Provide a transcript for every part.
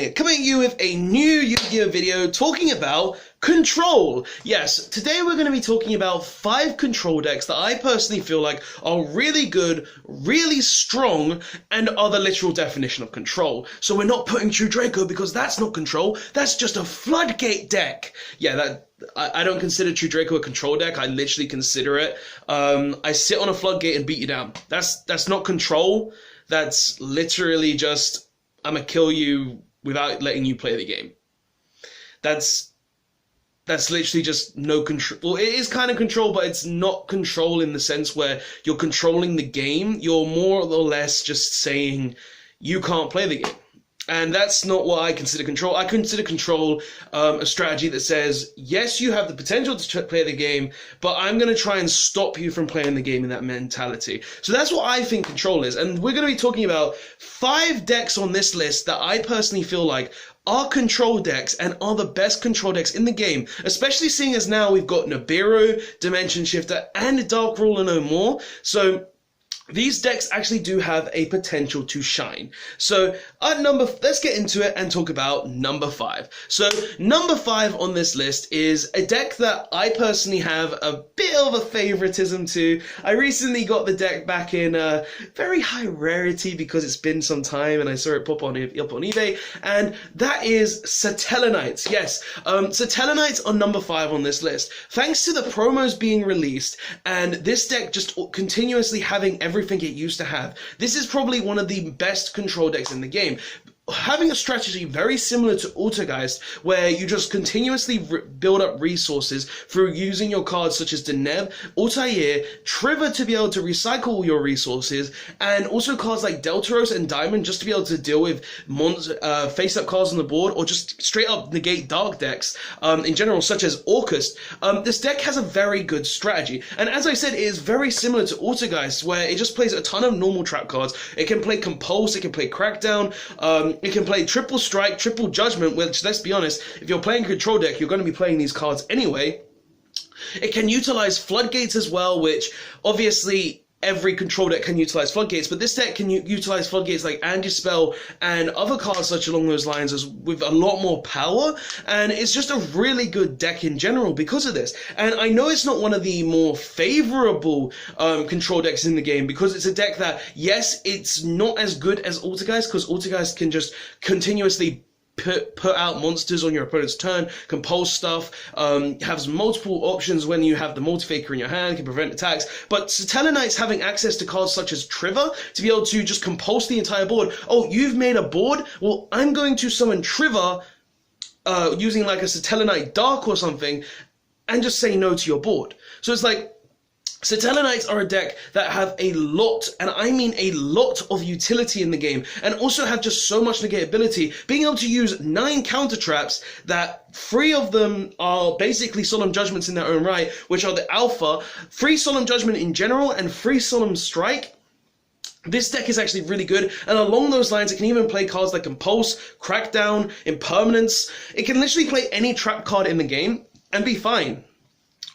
here, coming at you with a new YuGiOh video talking about control. Yes, today we're going to be talking about 5 control decks that I personally feel like are really good, really strong, and are the literal definition of control. So we're not putting True Draco because that's not control, that's just a floodgate deck. Yeah, I don't consider True Draco a control deck. I literally consider it. I sit on a floodgate and beat you down. That's not control. That's literally just, I'm gonna kill you without letting you play the game. That's literally just no control. Well, it is kind of control, but it's not control in the sense where you're controlling the game. You're more or less just saying you can't play the game. And that's not what I consider control. I consider control a strategy that says, yes, you have the potential to play the game, but I'm going to try and stop you from playing the game in that mentality. So that's what I think control is. And we're going to be talking about 5 decks on this list that I personally feel like are control decks and are the best control decks in the game, especially seeing as now we've got Nibiru, Dimension Shifter, and Dark Ruler no more. So these decks actually do have a potential to shine. So let's get into it and talk about number 5. So number 5 on this list is a deck that I personally have a bit of a favoritism to. I recently got the deck back in very high rarity because it's been some time and I saw it pop up on eBay, and that is Sotelo Knights. Yes, Sotelo Knights are number 5 on this list. Thanks to the promos being released and this deck just continuously having everything it used to have. This is probably one of the best control decks in the game. Having a strategy very similar to Otto Geist, where you just continuously build up resources through using your cards such as Deneb, Altair, Trigger to be able to recycle your resources, and also cards like Deltaros and Diamond just to be able to deal with face-up cards on the board, or just straight up negate dark decks in general, such as Orcust. This deck has a very good strategy, and as I said, it is very similar to Otto Geist, where it just plays a ton of normal trap cards. It can play Compulse, it can play Crackdown, it can play Triple Strike, Triple Judgment, which, let's be honest, if you're playing a control deck, you're going to be playing these cards anyway. It can utilize Floodgates as well, which obviously every control deck can utilize Floodgates, but this deck can utilize Floodgates like Anti-Spell and other cards such along those lines as with a lot more power, and it's just a really good deck in general because of this. And I know it's not one of the more favorable control decks in the game because it's a deck that, yes, it's not as good as Otto Geist because Otto Geist can just continuously put out monsters on your opponent's turn, compulse stuff, has multiple options when you have the Multifaker in your hand, can prevent attacks. But Sotelo Knights having access to cards such as Trigger to be able to just compulse the entire board. Oh, you've made a board? Well, I'm going to summon Trigger using like a Sotelo Knight Dark or something and just say no to your board. So it's like, Sotelo Knights are a deck that have a lot, and I mean a lot, of utility in the game, and also have just so much negatability, being able to use 9 counter traps that 3 of them are basically Solemn Judgments in their own right, which are the alpha, 3 Solemn Judgment in general, and 3 Solemn Strike. This deck is actually really good, and along those lines, it can even play cards like Compulse, Crackdown, Impermanence. It can literally play any trap card in the game and be fine.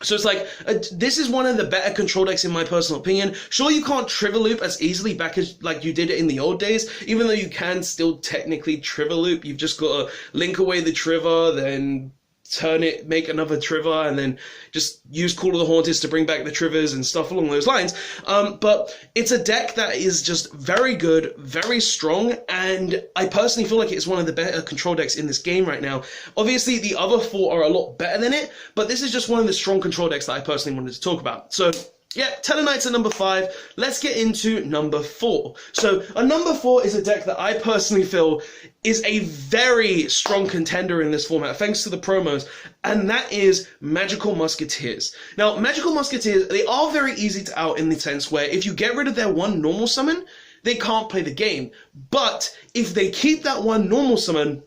So it's like, this is one of the better control decks in my personal opinion. Sure, you can't Trigger Loop as easily back as like you did it in the old days, even though you can still technically Trigger Loop. You've just got to link away the Trigger, then turn it, make another Trigger, and then just use Call of the Haunters to bring back the Triggers and stuff along those lines. But it's a deck that is just very good, very strong, and I personally feel like it's one of the better control decks in this game right now. Obviously, the other 4 are a lot better than it, but this is just one of the strong control decks that I personally wanted to talk about. So yeah, Sotelo Knights are number 5. Let's get into number 4. So, number 4 is a deck that I personally feel is a very strong contender in this format, thanks to the promos, and that is Magical Musketeers. Now, Magical Musketeers, they are very easy to out in the sense where if you get rid of their 1 normal summon, they can't play the game. But if they keep that 1 normal summon,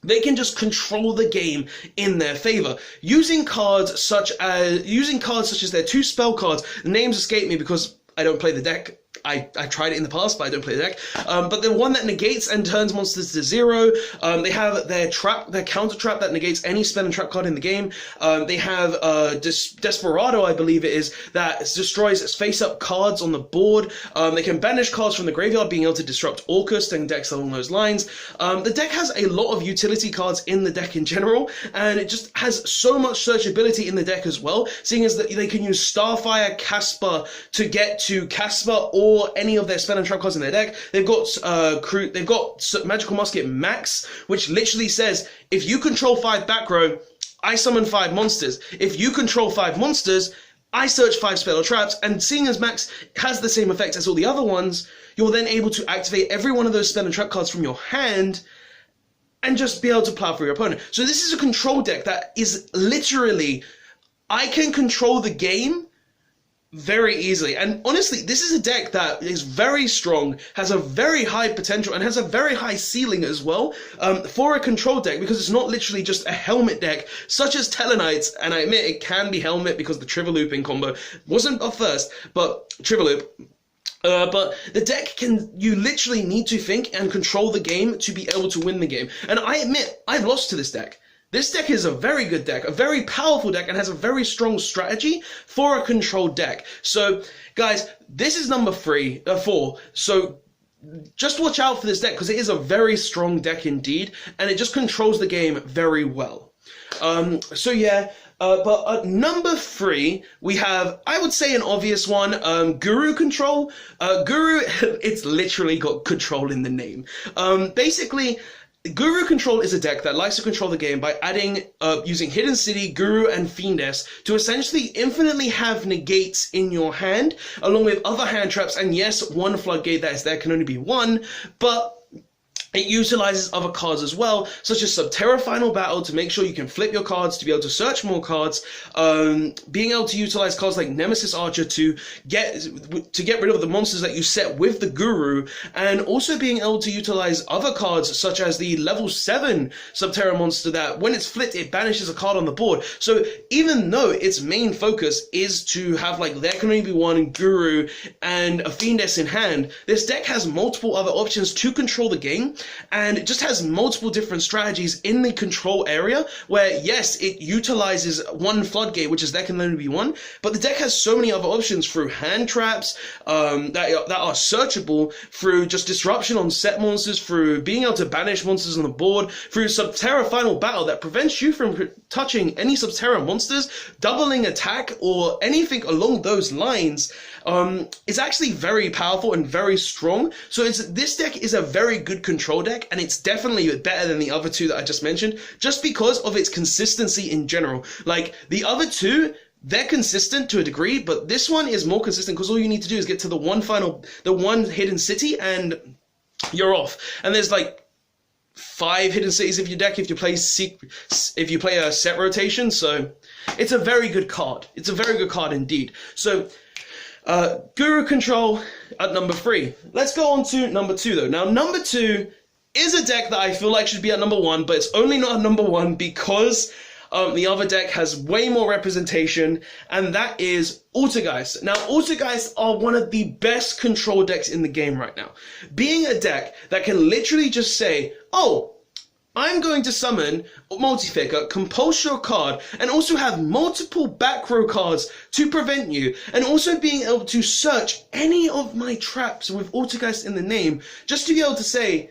they can just control the game in their favor. Using cards such as their 2 spell cards. The names escape me because I don't play the deck I tried it in the past, but I don't play the deck. But the one that negates and turns monsters to 0. They have their counter trap that negates any spell and trap card in the game. They have Desperado, I believe it is, that destroys face-up cards on the board. They can banish cards from the graveyard, being able to disrupt Orcust and decks along those lines. The deck has a lot of utility cards in the deck in general, and it just has so much searchability in the deck as well, seeing as that they can use Starfire, Casper to get to Casper or any of their spell and trap cards in their deck. They've got Magical Musket Max, which literally says, if you control 5 back row, I summon 5 monsters. If you control 5 monsters, I search 5 spell or traps. And seeing as Max has the same effect as all the other ones, you're then able to activate every one of those spell and trap cards from your hand and just be able to plow for your opponent. So this is a control deck that is literally, I can control the game very easily. And honestly, this is a deck that is very strong, has a very high potential, and has a very high ceiling as well for a control deck, because it's not literally just a helmet deck such as Sotelo Knights. And I admit it can be helmet because the Trigger Looping combo wasn't a first, but Trigger Loop. But the deck you literally need to think and control the game to be able to win the game. And I admit, I've lost to this deck. This deck is a very good deck, a very powerful deck, and has a very strong strategy for a controlled deck. So, guys, this is number 4. So, just watch out for this deck, because it is a very strong deck indeed, and it just controls the game very well. So yeah, but at number 3, we have, I would say, an obvious one, Guru Control. Guru, it's literally got control in the name. Basically, Guru Control is a deck that likes to control the game by adding, using Hidden City, Guru, and Fiendess to essentially infinitely have negates in your hand, along with other hand traps, and yes, one floodgate that is there can only be one, but it utilizes other cards as well, such as Subterra Final Battle to make sure you can flip your cards to be able to search more cards, being able to utilize cards like Nemesis Archer to get rid of the monsters that you set with the Guru, and also being able to utilize other cards such as the level 7 Subterra monster that when it's flipped it banishes a card on the board. So even though its main focus is to have like there can only be one Guru and a Fiendess in hand, this deck has multiple other options to control the game. And it just has multiple different strategies in the control area where, yes, it utilizes one floodgate, which is there can only be one, but the deck has so many other options through hand traps that are searchable, through just disruption on set monsters, through being able to banish monsters on the board, through Subterra Final Battle that prevents you from touching any Subterra monsters, doubling attack, or anything along those lines. It's actually very powerful and very strong. So this deck is a very good control deck, and it's definitely better than the other two that I just mentioned, just because of its consistency in general. Like, the other two, they're consistent to a degree, but this one is more consistent because all you need to do is get to the one hidden city, and you're off. And there's like 5 hidden cities in your deck if you play a set rotation, so it's a very good card. It's a very good card indeed. So Guru Control at number 3. Let's go on to number 2 though. Now number 2 is a deck that I feel like should be at number 1, but it's only not at number 1 because the other deck has way more representation, and that is Otto Geist. Now, Otto Geist are one of the best control decks in the game right now. Being a deck that can literally just say, oh, I'm going to summon Multi-Faker, compulse your card, and also have multiple back row cards to prevent you, and also being able to search any of my traps with Otto Geist in the name, just to be able to say,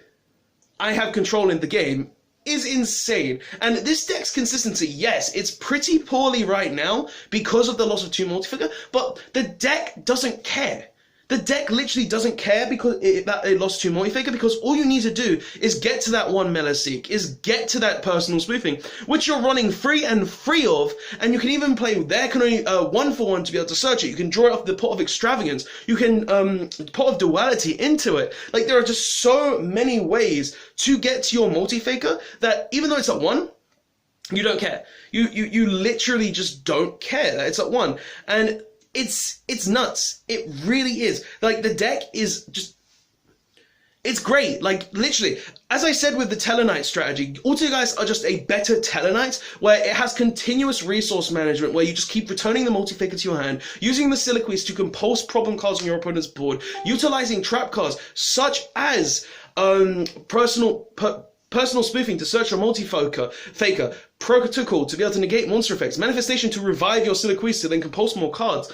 I have control in the game, is insane. And this deck's consistency, yes, it's pretty poorly right now because of the loss of 2 Multi-Faker, but the deck doesn't care. The deck literally doesn't care because that it lost 2 Multi-Faker, because all you need to do is get to that 1 Melaseek, is get to that personal spoofing, which you're running free of, and you can even play there can only 1 for 1 to be able to search it. You can draw it off the Pot of Extravagance. You can Pot of Duality into it. Like, there are just so many ways to get to your Multi-Faker that even though it's at 1, you don't care. You literally just don't care that it's at 1. And it's nuts. It really is. Like, the deck is just, It's great, like literally, as I said with the Sotelo Knights strategy, Otto Geist are just a better Sotelo Knights where it has continuous resource management where you just keep returning the multi-figure to your hand, using the Siliquies to compulse problem cards on your opponent's board, utilizing trap cards such as personal spoofing to search for faker, protocol to be able to negate monster effects, manifestation to revive your Siliquies to then compulse more cards,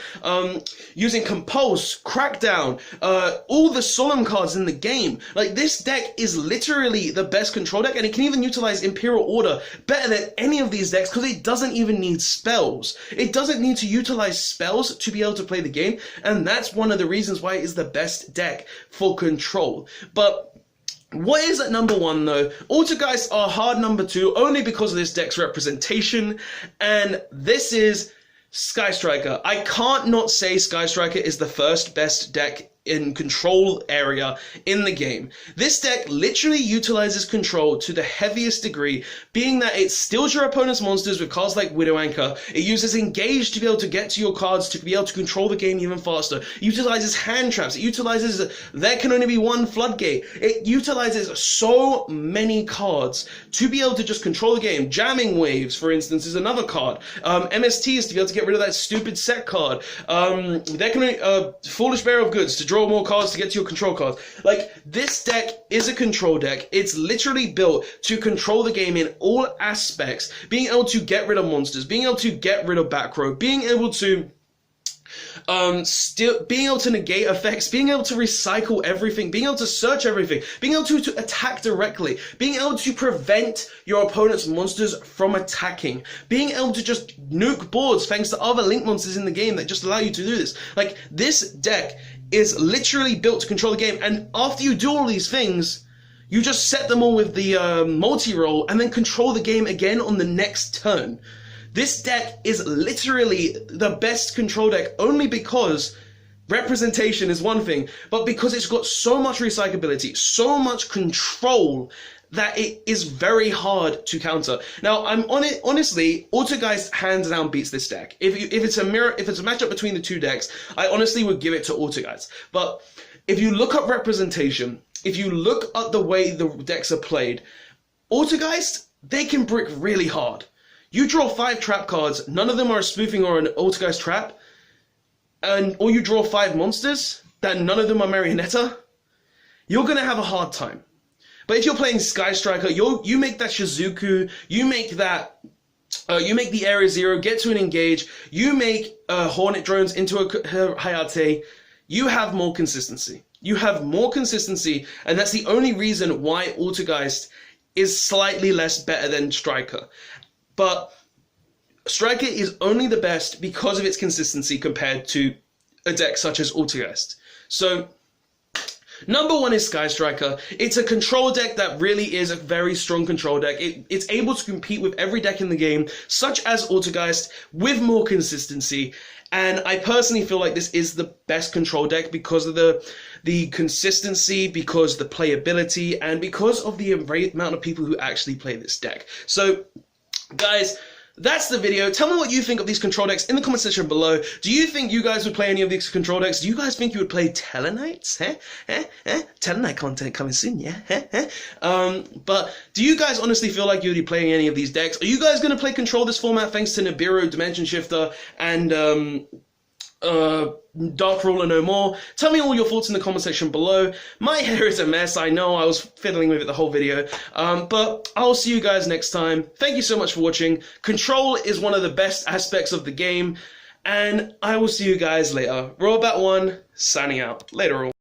using compulse, crackdown, all the solemn cards in the game. Like, this deck is literally the best control deck, and it can even utilize Imperial Order better than any of these decks because it doesn't even need spells. It doesn't need to utilize spells to be able to play the game, and that's one of the reasons why it is the best deck for control. But what is at number one though? Otto Geist are hard number two only because of this deck's representation, and this is Sky Striker. I can't not say Sky Striker is the first best deck in control area in the game. This deck literally utilizes control to the heaviest degree, being that it steals your opponent's monsters with cards like Widow Anchor. It uses Engage to be able to get to your cards to be able to control the game even faster. It utilizes hand traps. It utilizes there can only be one floodgate. It utilizes so many cards to be able to just control the game. Jamming Waves, for instance, is another card. MSTs to be able to get rid of that stupid set card. There can only Foolish Bearer of Goods to draw more cards to get to your control cards. Like, this deck is a control deck. It's literally built to control the game in all aspects. Being able to get rid of monsters, being able to get rid of back row, being able to being able to negate effects, being able to recycle everything, being able to search everything, being able to attack directly, being able to prevent your opponent's monsters from attacking, being able to just nuke boards thanks to other link monsters in the game that just allow you to do this. Like, this deck is literally built to control the game, and after you do all these things, you just set them all with the multi-roll and then control the game again on the next turn. This deck is literally the best control deck only because representation is one thing, but because it's got so much recyclability, so much control, that it is very hard to counter. Now, I'm on it. Honestly, Otto Geist hands down beats this deck. If it's a matchup between the two decks, I honestly would give it to Otto Geist. But if you look up representation, if you look at the way the decks are played, Otto Geist, they can brick really hard. You draw 5 trap cards, none of them are a spoofing or an Otto Geist trap, or you draw 5 monsters that none of them are Marionetta, you're gonna have a hard time. But if you're playing Sky Striker, you make that Shizuku, you make that, you make the Area Zero, get to an Engage, you make Hornet Drones into a Hayate, you have more consistency. You have more consistency, and that's the only reason why Otto Geist is slightly less better than Striker. But Striker is only the best because of its consistency compared to a deck such as Otto Geist. So, number one is Sky Striker. It's a control deck that really is a very strong control deck. It's able to compete with every deck in the game, such as Otto Geist, with more consistency. And I personally feel like this is the best control deck because of the consistency, because of the playability, and because of the amount of people who actually play this deck. So, guys, that's the video. Tell me what you think of these control decks in the comment section below. Do you think you guys would play any of these control decks? Do you guys think you would play Sotelo Knights? Sotelo Knight content coming soon, yeah? But do you guys honestly feel like you would be playing any of these decks? Are you guys going to play control this format thanks to Nibiru, Dimension Shifter, and Dark Ruler no more? Tell me all your thoughts in the comment section below. My hair is a mess, I know, I was fiddling with it the whole video, but I'll see you guys next time. Thank you so much for watching. Control is one of the best aspects of the game, and I will see you guys later. Robot1, signing out. Later all.